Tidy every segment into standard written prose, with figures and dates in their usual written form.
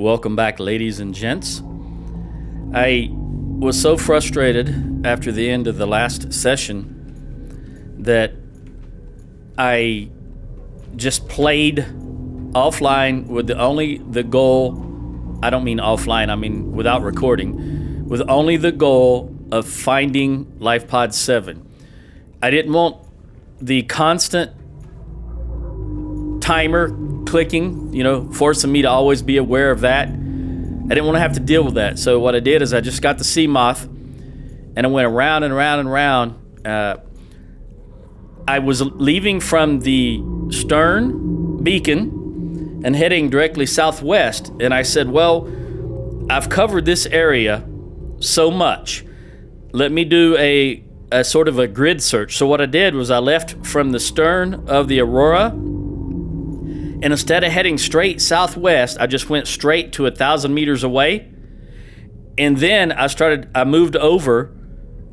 Welcome back, ladies and gents. I was so frustrated after the end of the last session that I just played offline with the goal, I don't mean offline, I mean without recording, with only the goal of finding Lifepod 7. I didn't want the constant timer clicking, forcing me to always be aware of that. I didn't want to have to deal with that. So what I did is I just got the sea moth and I went around and around and around. I was leaving from the stern beacon and heading directly southwest. And I said, well, I've covered this area so much. Let me do a sort of a grid search. So what I did was I left from the stern of the Aurora, and instead of heading straight southwest, I just went straight to 1,000 meters away. And then I moved over,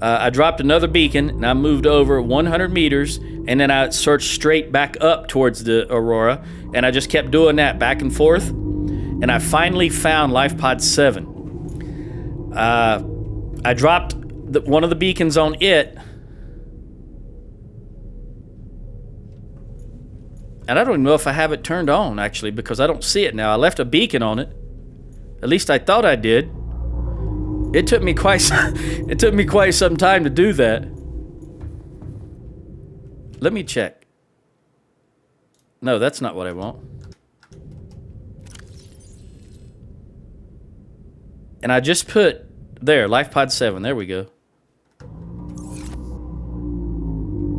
I dropped another beacon, and I moved over 100 meters, and then I searched straight back up towards the Aurora, and I just kept doing that back and forth. And I finally found Lifepod 7. I dropped one of the beacons on it, and I don't even know if I have it turned on, actually, because I don't see it now. I left a beacon on it. At least I thought I did. It took me quite some time to do that. Let me check. No, that's not what I want. And I just put there, Lifepod 7. There we go.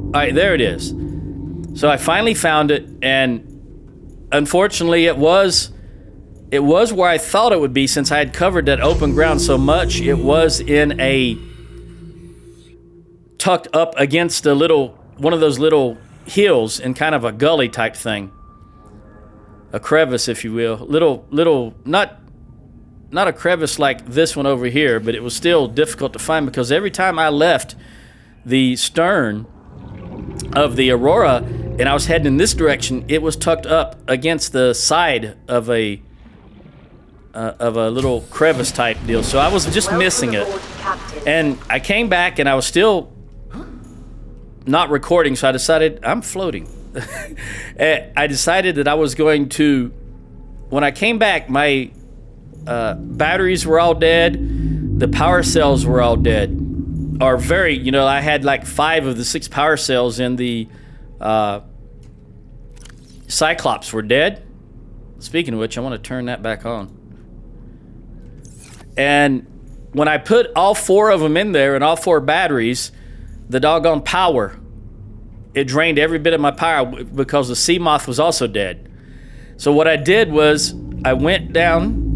All right, there it is. So I finally found it, and unfortunately it was where I thought it would be, since I had covered that open ground so much. It was in a tucked up against one of those little hills in kind of a gully type thing. A crevice, if you will. Little not a crevice like this one over here, but it was still difficult to find because every time I left the stern of the Aurora and I was heading in this direction, it was tucked up against the side of a little crevice type deal. So I was just missing it. And I came back and I was still not recording, so I decided I'm floating. I decided that I was going to, when I came back, my batteries were all dead. The power cells were all dead. I had like 5 of the 6 power cells in the Cyclops were dead. Speaking of which, I want to turn that back on. And when I put all 4 of them in there and all 4 batteries, the doggone power, it drained every bit of my power because the sea moth was also dead. So what I did was I went down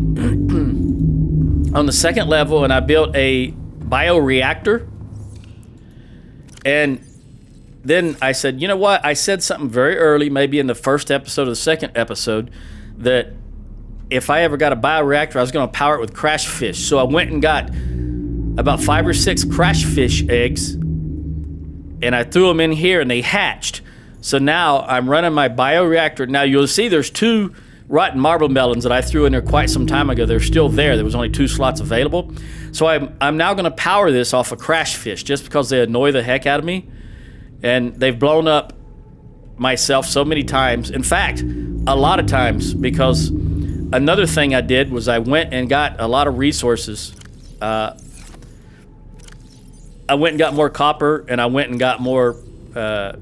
on the 2nd level and I built a bioreactor. And then I said, you know what? I said something very early, maybe in the first episode or the 2nd episode, that if I ever got a bioreactor, I was going to power it with crash fish. So I went and got about 5 or 6 crash fish eggs, and I threw them in here, and they hatched. So now I'm running my bioreactor. Now you'll see there's 2 rotten marble melons that I threw in there quite some time ago. They're still there. There was only 2 slots available. So I'm now going to power this off of crash fish just because they annoy the heck out of me. And they've blown up myself so many times. In fact, a lot of times, because another thing I did was I went and got a lot of resources. I went and got more copper, and I went and got more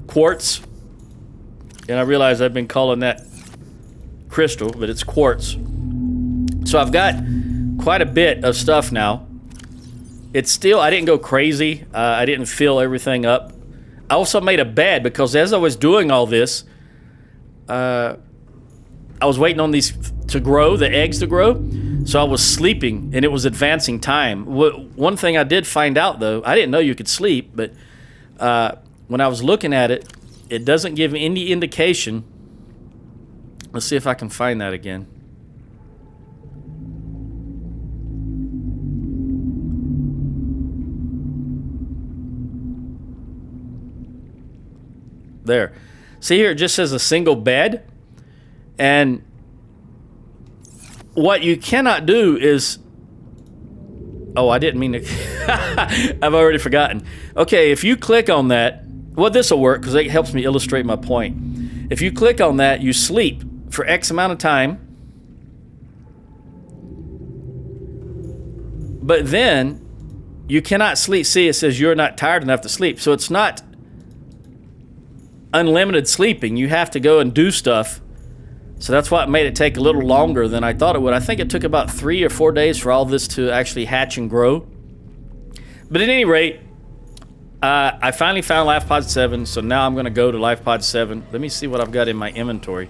quartz. And I realized I've been calling that crystal, but it's quartz. So I've got quite a bit of stuff now. It's still, I didn't go crazy. I didn't fill everything up. I also made a bed because as I was doing all this, I was waiting on these to grow, the eggs to grow. So I was sleeping, and it was advancing time. One thing I did find out, though, I didn't know you could sleep, but when I was looking at it, it doesn't give any indication. Let's see if I can find that again. There. See here, it just says a single bed. And what you cannot do is... Oh, I didn't mean to... I've already forgotten. Okay, if you click on that... Well, this will work because it helps me illustrate my point. If you click on that, you sleep for X amount of time. But then, you cannot sleep. See, it says you're not tired enough to sleep. So it's not unlimited sleeping. You have to go and do stuff. So that's why it made it take a little longer than I thought it would. I think it took about 3 or 4 days for all this to actually hatch and grow. But at any rate, I finally found Lifepod 7, so now I'm going to go to Lifepod 7. Let me see what I've got in my inventory.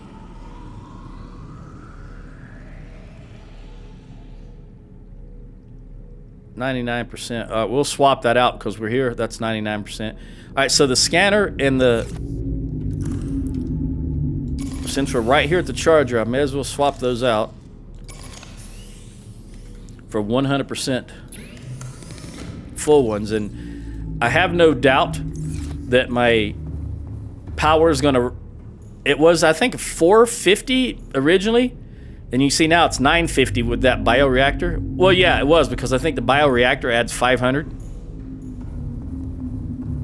%. We'll swap that out because we're here. That's 99%. All right, so the scanner and the... Since we're right here at the charger, I may as well swap those out for 100% full ones. And I have no doubt that my power is going to... It was, I think, 450 originally. And you see now it's 950 with that bioreactor. Well, yeah, it was because I think the bioreactor adds 500.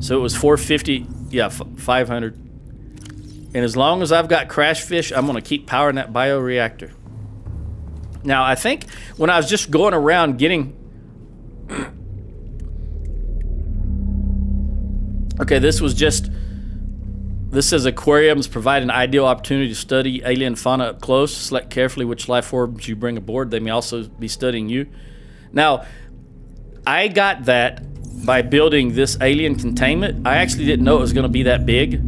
So it was 450. Yeah, 500. And as long as I've got crash fish, I'm going to keep powering that bioreactor. Now, I think when I was just going around getting... Okay, this was just... This says aquariums provide an ideal opportunity to study alien fauna up close. Select carefully which life forms you bring aboard. They may also be studying you. Now, I got that by building this alien containment. I actually didn't know it was going to be that big.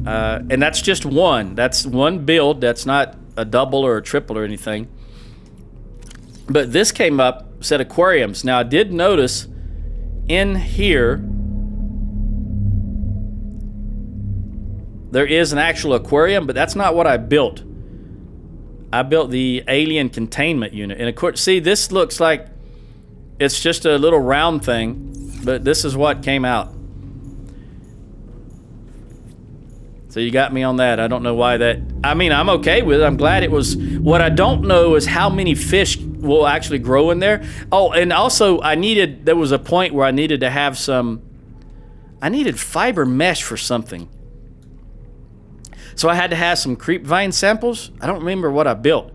And that's just one. That's one build. That's not a double or a triple or anything. But this came up, said aquariums. Now, I did notice in here there is an actual aquarium, but that's not what I built. I built the alien containment unit. And of course, see, this looks like it's just a little round thing, but this is what came out. So you got me on that. I don't know why that... I mean, I'm okay with it. I'm glad it was... What I don't know is how many fish will actually grow in there. Oh, and also I needed... There was a point where I needed to have some... I needed fiber mesh for something. So I had to have some creep vine samples. I don't remember what I built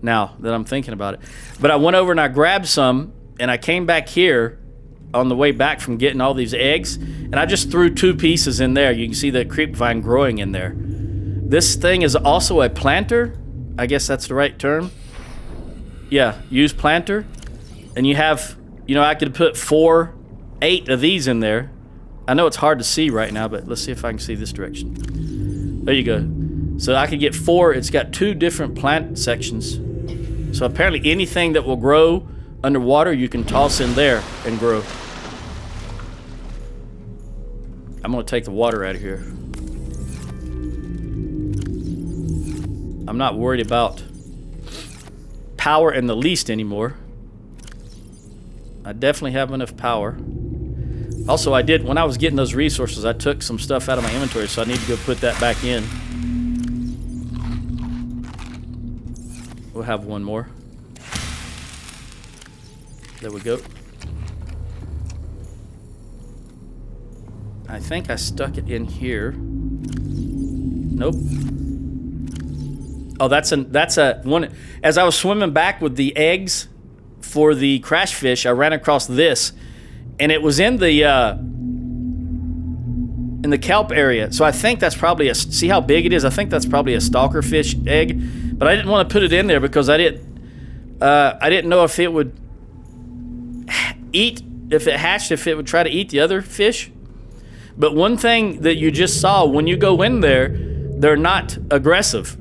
now that I'm thinking about it. But I went over and I grabbed some, and I came back here on the way back from getting all these eggs, and I just threw 2 pieces in there. You can see the creep vine growing in there. This thing is also a planter. I guess that's the right term. Yeah, use planter. And you have, you know, I could put 8 of these in there. I know it's hard to see right now, but let's see if I can see this direction. There you go. So I could get 4. It's got 2 different plant sections. So apparently anything that will grow underwater, you can toss in there and grow. I'm going to take the water out of here. I'm not worried about power in the least anymore. I definitely have enough power. Also, I did, when I was getting those resources, I took some stuff out of my inventory, so I need to go put that back in. We'll have one more. There we go. I think I stuck it in here. Nope. Oh, that's a one. As I was swimming back with the eggs for the crash fish, I ran across this, and it was in the kelp area. So I think that's probably a. See how big it is? I think that's probably a stalker fish egg. But I didn't want to put it in there because I didn't know if it would eat, if it hatched, if it would try to eat the other fish. But one thing that you just saw, when you go in there, they're not aggressive.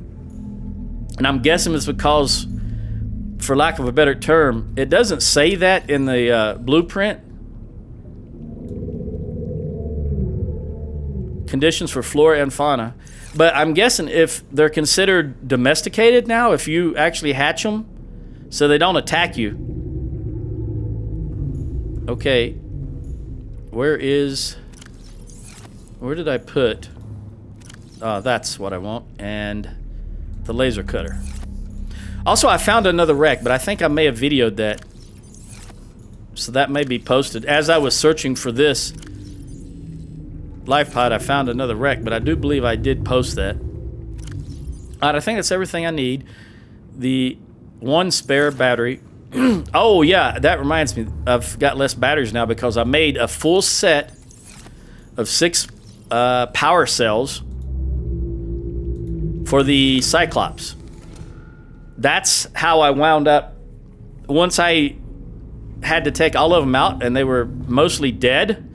And I'm guessing it's because, for lack of a better term, it doesn't say that in the blueprint. Conditions for flora and fauna. But I'm guessing if they're considered domesticated now, if you actually hatch them, so they don't attack you. Okay. Where did I put? That's what I want. And the laser cutter. Also, I found another wreck, but I think I may have videoed that. So that may be posted. As I was searching for this Lifepod, I found another wreck, but I do believe I did post that. Alright, I think that's everything I need. The one spare battery. Oh, yeah, that reminds me. I've got less batteries now because I made a full set of 6 power cells for the Cyclops. That's how I wound up. Once I had to take all of them out, and they were mostly dead.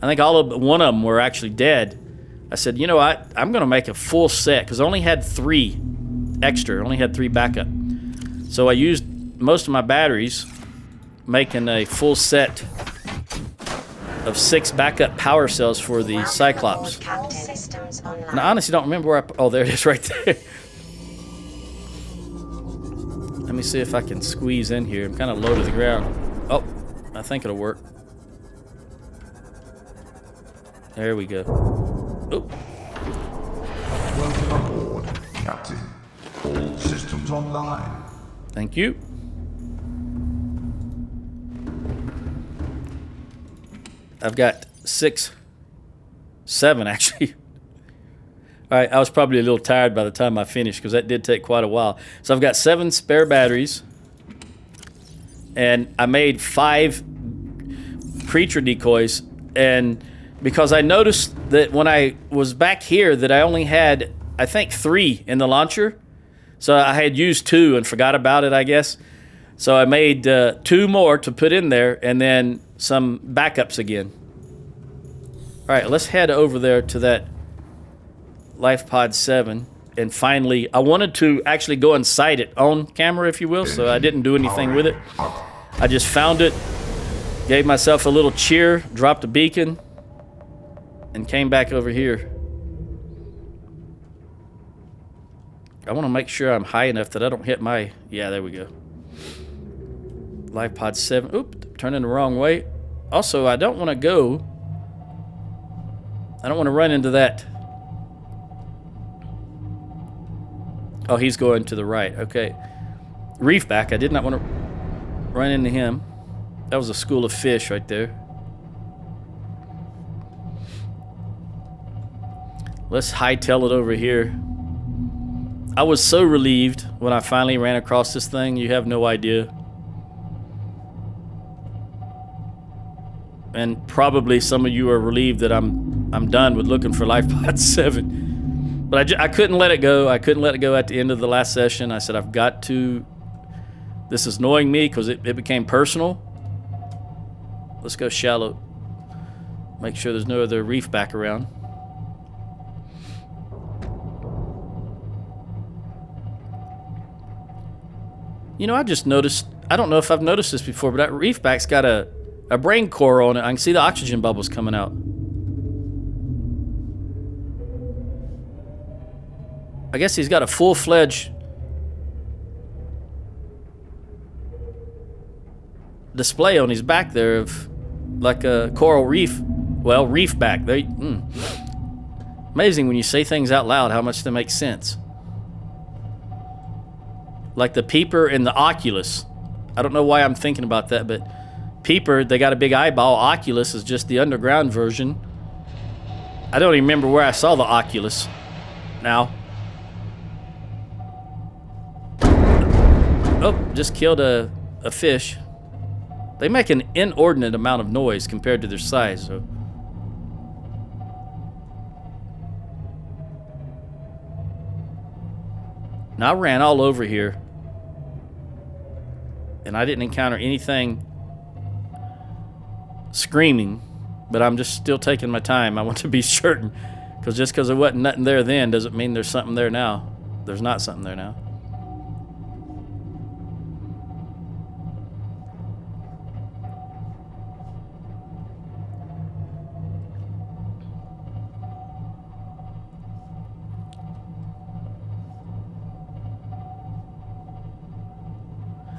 I think one of them were actually dead. I said, you know what? I'm going to make a full set because I only had 3 extra. I only had 3 backup. So I used most of my batteries, making a full set of 6 backup power cells for the Cyclops. And I honestly don't remember where oh, there it is right there. Let me see if I can squeeze in here. I'm kind of low to the ground. Oh, I think it'll work. There we go. Oh. Welcome aboard, Captain. All systems online. Thank you. I've got 7 actually. All right, I was probably a little tired by the time I finished because that did take quite a while. So I've got 7 spare batteries, and I made 5 creature decoys. And because I noticed that when I was back here that I only had, I think, 3 in the launcher. So I had used 2 and forgot about it, I guess. So I made 2 more to put in there and then some backups again. All right, let's head over there to that Lifepod 7. And finally, I wanted to actually go and sight it on camera, if you will, so I didn't do anything with it. I just found it, gave myself a little cheer, dropped a beacon, and came back over here. I want to make sure I'm high enough that I don't hit my... Yeah, there we go. Lifepod 7. Oop, turning the wrong way. Also, I don't want to go... I don't want to run into that... Oh, he's going to the right. Okay. Reefback. I did not want to run into him. That was a school of fish right there. Let's hightail it over here. I was so relieved when I finally ran across this thing. You have no idea. And probably some of you are relieved that I'm done with looking for Lifepod 7. But I couldn't let it go. I couldn't let it go at the end of the last session. I said, I've got to... This is annoying me because it became personal. Let's go shallow. Make sure there's no other reef back around. You know, I just noticed... I don't know if I've noticed this before, but that reef back's got a brain core on it. I can see the oxygen bubbles coming out. I guess he's got a full-fledged display on his back there of like a coral reef. Well, reef back. Amazing when you say things out loud how much they make sense. Like the peeper and the oculus. I don't know why I'm thinking about that, but peeper, they got a big eyeball. Oculus is just the underground version. I don't even remember where I saw the oculus now. Oh, just killed a fish. They make an inordinate amount of noise compared to their size. So. Now, I ran all over here. And I didn't encounter anything screaming. But I'm just still taking my time. I want to be certain. Because just because there wasn't nothing there then doesn't mean there's something there now. There's not something there now.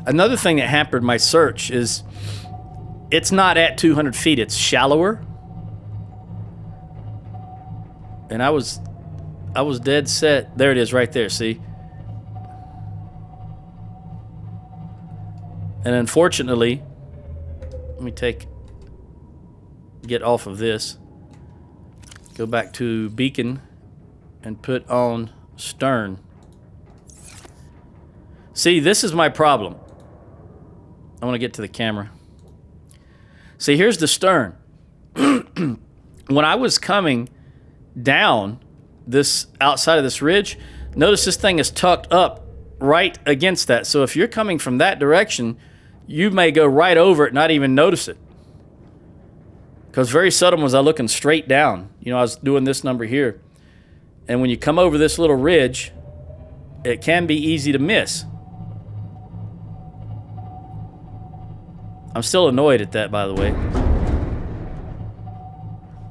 Another thing that hampered my search is it's not at 200 feet, it's shallower. And I was dead set. There it is right there, see? And unfortunately, let me get off of this. Go back to beacon and put on stern. See, this is my problem. I want to get to the camera. See, here's the stern. When I was coming down this outside of this ridge, notice this thing is tucked up right against that. So if you're coming from that direction, you may go right over it and not even notice it. Because very seldom was I looking straight down. You know, I was doing this number here. And when you come over this little ridge, it can be easy to miss. I'm still annoyed at that, by the way.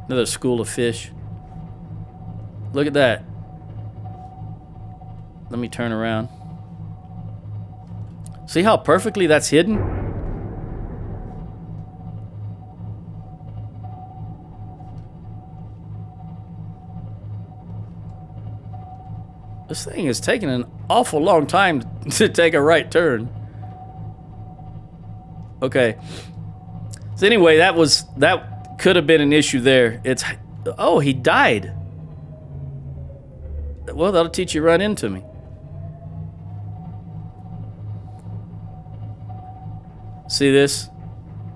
Another school of fish. Look at that. Let me turn around. See how perfectly that's hidden? This thing is taking an awful long time to take a right turn. Okay. So anyway, that could have been an issue there. Oh, he died. Well, that'll teach you to run into me. See this?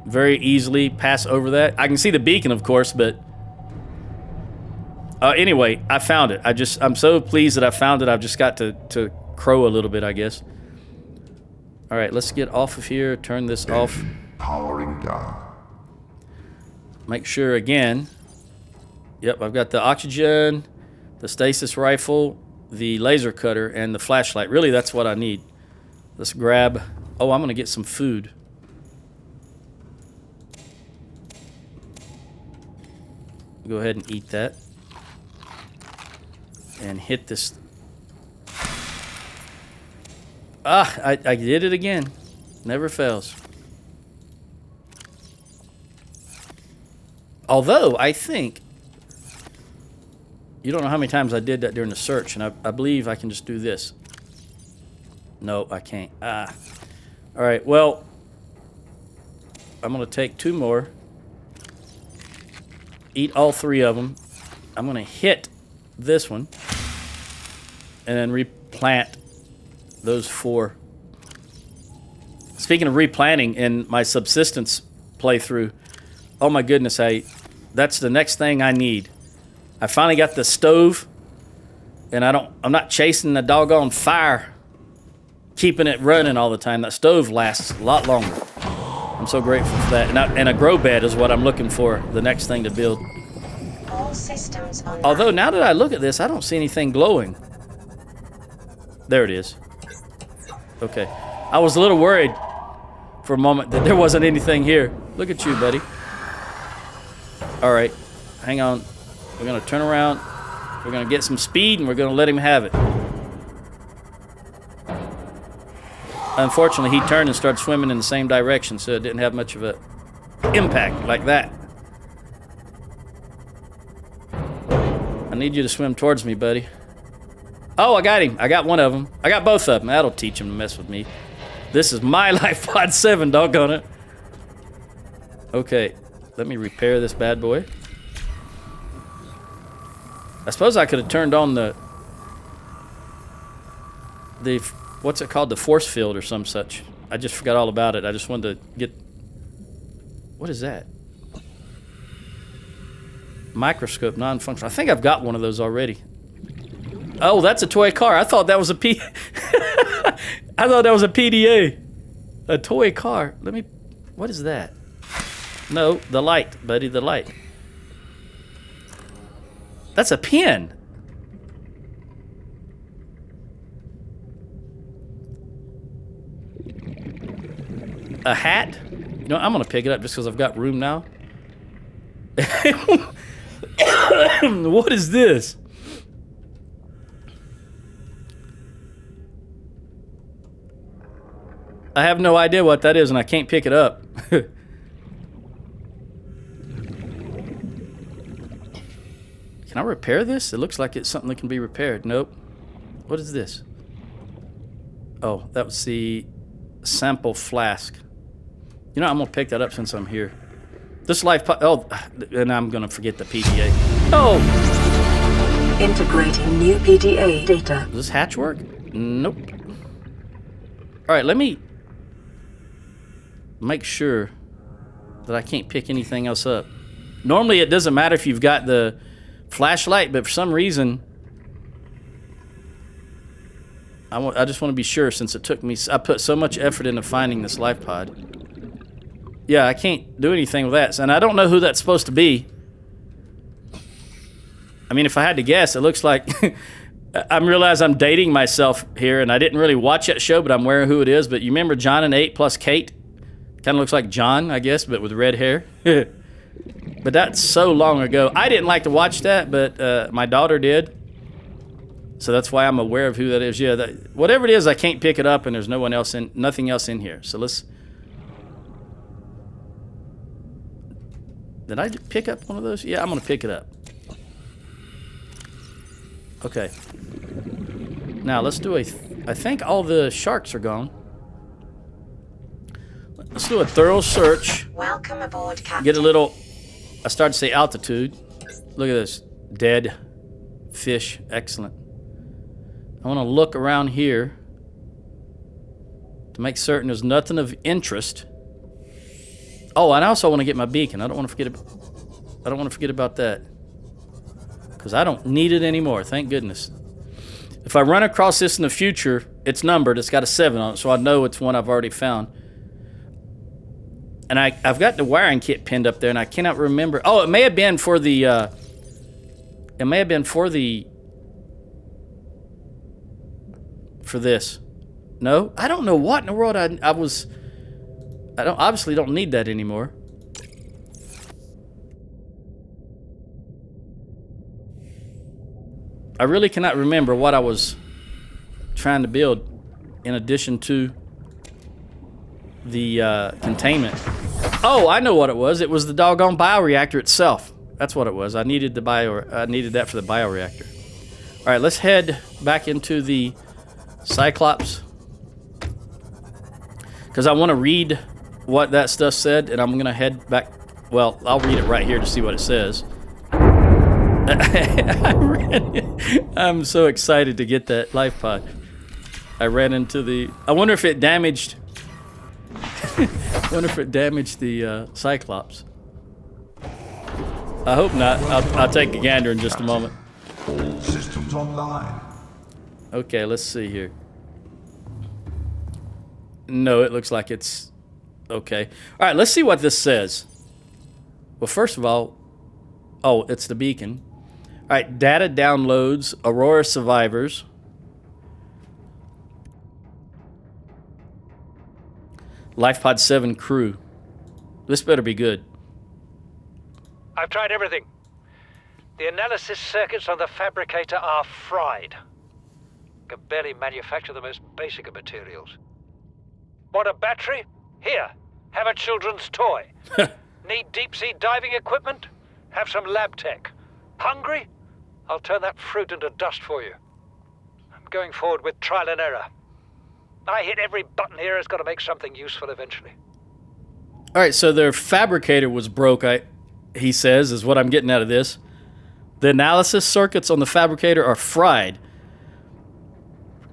Very easily pass over that. I can see the beacon, of course, but anyway, I found it. I'm so pleased that I found it. I've just got to crow a little bit, I guess. All right, let's get off of here. Turn this off. Powering down. Make sure again. Yep, I've got the oxygen, the stasis rifle, the laser cutter, and the flashlight. Really, that's what I need. Let's grab. Oh, I'm gonna get some food. Go ahead and eat that. And hit this. I did it again. Never fails. Although, I think... You don't know how many times I did that during the search, and I believe I can just do this. No, I can't. Alright, well... I'm going to take 2 more. Eat all 3 of them. I'm going to hit this one. And then replant those 4. Speaking of replanting, in my subsistence playthrough, oh my goodness, that's the next thing I need. I finally got the stove, and I'm not chasing the doggone fire, keeping it running all the time. That stove lasts a lot longer. I'm so grateful for that. And a grow bed is what I'm looking for, the next thing to build. All systems online. Although now that I look at this, I don't see anything glowing. There it is. Okay. I was a little worried for a moment that there wasn't anything here. Look at you, buddy. All right. Hang on. We're going to turn around. We're going to get some speed, and we're going to let him have it. Unfortunately, he turned and started swimming in the same direction, so it didn't have much of an impact like that. I need you to swim towards me, buddy. Oh, I got him. I got one of them. I got both of them. That'll teach him to mess with me. This is my Lifepod 7, doggone it. Okay, let me repair this bad boy. I suppose I could have turned on the what's it called? The force field or some such. I just forgot all about it. I just wanted to get... What is that? Microscope, non-functional. I think I've got one of those already. Oh, that's a toy car. I thought that was a I thought that was a PDA. A toy car. What is that? No, the light, buddy, the light. That's a pen. A hat? You know, I'm gonna pick it up just because I've got room now. What is this? I have no idea what that is, and I can't pick it up. Can I repair this? It looks like it's something that can be repaired. Nope. What is this? Oh, that was the sample flask. You know, I'm gonna pick that up since I'm here. This Lifepod. Oh, and I'm gonna forget the PDA. Oh, Integrating new PDA data. does this hatch work? Nope. All right, let me make sure that I can't pick anything else up. Normally, it doesn't matter if you've got the flashlight, but for some reason, I just want to be sure since it took me. I put so much effort into finding this Lifepod. Yeah, I can't do anything with that, and I don't know who that's supposed to be. I mean, if I had to guess, it looks like I realize I'm dating myself here, and I didn't really watch that show, but I'm aware of who it is. But you remember John and 8 plus Kate? Kind of looks like John, I guess, but with red hair. But that's so long ago. I didn't like to watch that, but my daughter did. So that's why I'm aware of who that is. Yeah, whatever it is, I can't pick it up, and there's nothing else in here. So let's. Did I pick up one of those? Yeah, I'm gonna pick it up. Okay. Now let's do I think all the sharks are gone. Let's do a thorough search. Welcome aboard, Captain. Get a little. I started to say altitude. Look at this. Dead fish. Excellent. I want to look around here to make certain there's nothing of interest. Oh, and I also want to get my beacon. I don't want to forget about that. Because I don't need it anymore, thank goodness. If I run across this in the future, it's numbered. It's got a 7 on it, so I know it's one I've already found. And I've got the wiring kit pinned up there, and I cannot remember. Oh, it may have been for the... for this. No? I don't know what in the world I obviously don't need that anymore. I really cannot remember what I was trying to build in addition to the containment. Oh, I know what it was. It was the doggone bioreactor itself. That's what it was. I needed that for the bioreactor. All right, let's head back into the Cyclops because I want to read what that stuff said, and I'm gonna head back. Well, I'll read it right here to see what it says. I'm so excited to get that Lifepod. I ran into the. I wonder if it damaged. The Cyclops. I hope not. I'll take a gander in just a moment. All systems online. Okay, let's see here. No, it looks like it's okay. All right, let's see what this says. Well, first of all, oh, it's the beacon. All right, data downloads, Aurora survivors. Lifepod 7 crew. This better be good. I've tried everything. The analysis circuits on the fabricator are fried. Can barely manufacture the most basic of materials. Want a battery? Here, have a children's toy. Need deep-sea diving equipment? Have some lab tech. Hungry? I'll turn that fruit into dust for you. I'm going forward with trial and error. I hit every button here has got to make something useful eventually. All right, so their fabricator was broke, he says, is what I'm getting out of this. The analysis circuits on the fabricator are fried.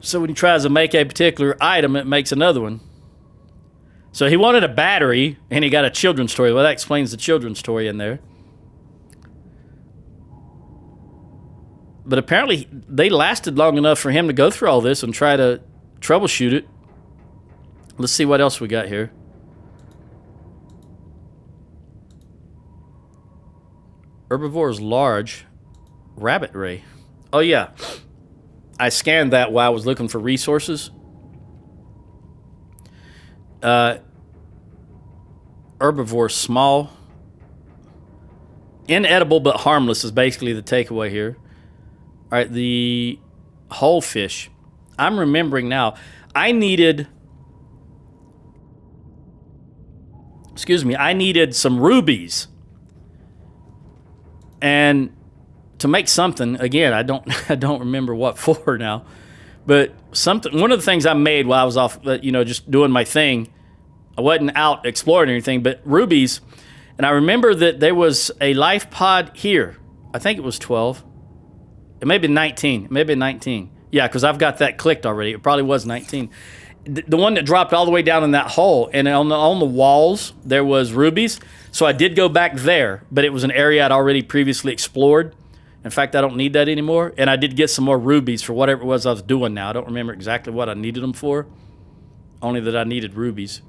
So when he tries to make a particular item, it makes another one. So he wanted a battery, and he got a children's toy. Well, that explains the children's toy in there. But apparently, they lasted long enough for him to go through all this and try to troubleshoot it. Let's see what else we got here. Herbivore's large. Rabbit ray. Oh, yeah. I scanned that while I was looking for resources. Herbivore small. Inedible but harmless is basically the takeaway here. All right, the whole fish. I'm remembering now. I needed some rubies. And to make something, again, I don't remember what for now. But one of the things I made while I was off, just doing my thing I wasn't out exploring or anything, but rubies. And I remember that there was a life pod here. I think it was 12. It may have been 19. It may have been 19. Yeah, because I've got that clicked already. It probably was 19. The one that dropped all the way down in that hole, and on the walls, there was rubies. So I did go back there, but it was an area I'd already previously explored. In fact, I don't need that anymore. And I did get some more rubies for whatever it was I was doing now. I don't remember exactly what I needed them for, only that I needed rubies.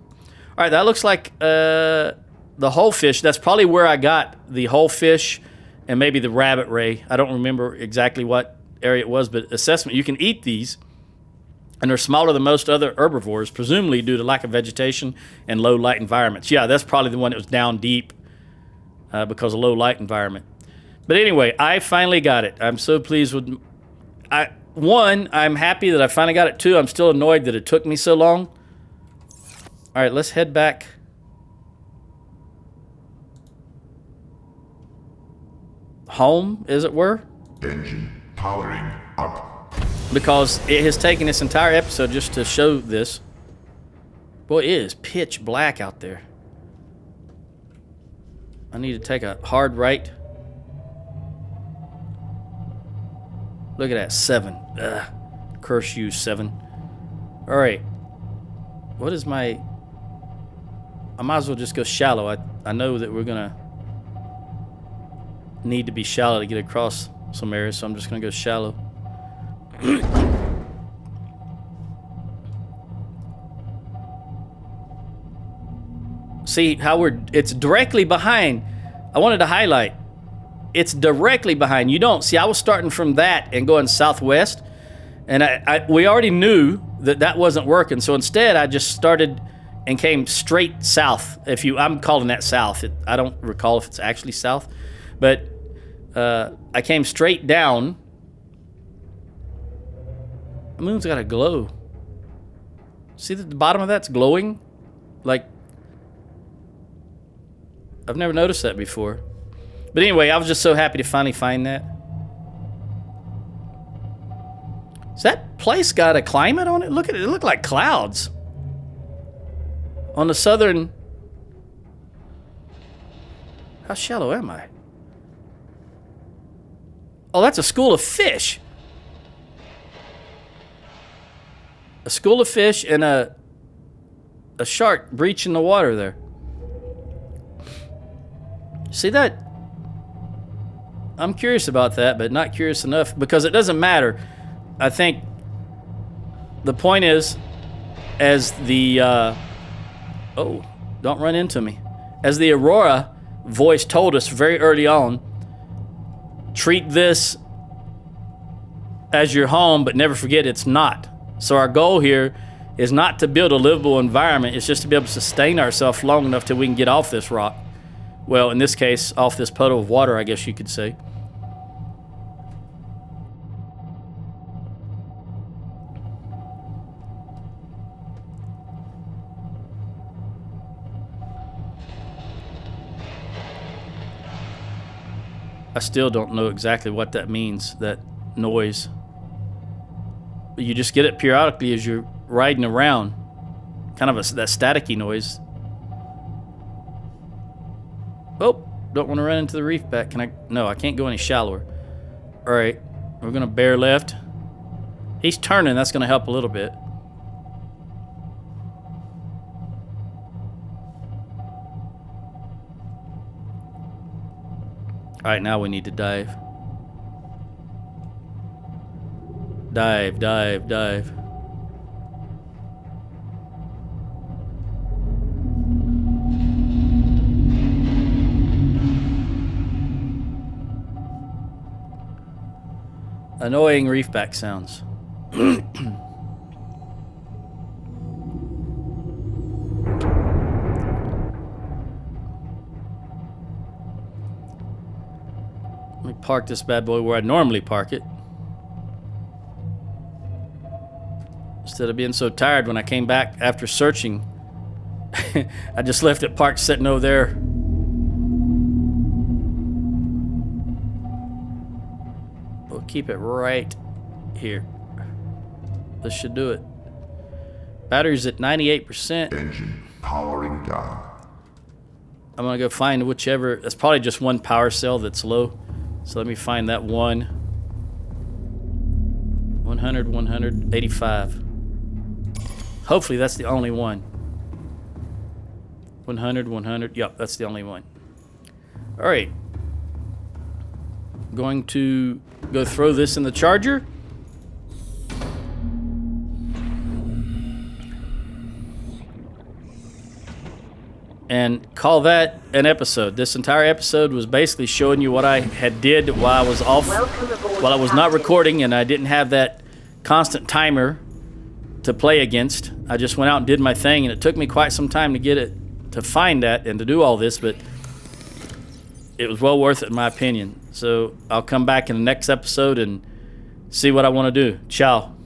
All right, that looks like the whole fish. That's probably where I got the whole fish and maybe the rabbit ray. I don't remember exactly what area it was, but assessment, you can eat these, and they're smaller than most other herbivores, presumably due to lack of vegetation and low light environments. Yeah, that's probably the one that was down deep because of low light environment. But anyway, I finally got it. I'm so pleased with... One, I'm happy that I finally got it. Two, I'm still annoyed that it took me so long. All right, let's head back. Home, as it were. Engine powering up. Because it has taken this entire episode just to show this. Boy, it is pitch black out there. I need to take a hard right. Look at that, 7. Ugh. Curse you, 7. All right. What is my... I might as well just go shallow. I know that we're going to need to be shallow to get across some areas, so I'm just going to go shallow. See how it's directly behind. I wanted to highlight. It's directly behind. You don't see. I was starting from that and going southwest, and we already knew that wasn't working. So instead, I just started and came straight south. I'm calling that south. I don't recall if it's actually south, but I came straight down. The moon's got a glow. See that the bottom of that's glowing? Like, I've never noticed that before. But anyway, I was just so happy to finally find that. Has that place got a climate on it? Look at it. It looked like clouds. On the southern... How shallow am I? Oh, that's a school of fish. A school of fish and a shark breaching the water there. See that? I'm curious about that, but not curious enough because it doesn't matter. I think the point is, as the oh, don't run into me. As the Aurora voice told us very early on, treat this as your home, but never forget it's not. So our goal here is not to build a livable environment. It's just to be able to sustain ourselves long enough till we can get off this rock. Well, in this case, off this puddle of water, I guess you could say. I still don't know exactly what that means, that noise. But you just get it periodically as you're riding around. Kind of that staticky noise. Oh, don't want to run into the reef back. Can I? No, I can't go any shallower. All right, we're going to bear left. He's turning. That's going to help a little bit. All right, now we need to dive. Dive, dive, dive. Annoying reefback sounds. Let me park this bad boy where I normally park it. Instead of being so tired when I came back after searching, I just left it parked sitting over there. We'll keep it right here. This should do it. Battery's at 98%. Engine Powering down. I'm gonna go find whichever. That's probably just one power cell that's low. So let me find that one. 100, 185. Hopefully that's the only one. 100, 100. Yep, that's the only one. All right. Going to go throw this in the charger. And call that an episode. This entire episode was basically showing you what I had did while I was off, while I was not recording, and I didn't have that constant timer to play against. I just went out and did my thing, and it took me quite some time to get it, to find that and to do all this, but it was well worth it in my opinion. So I'll come back in the next episode and see what I want to do. Ciao.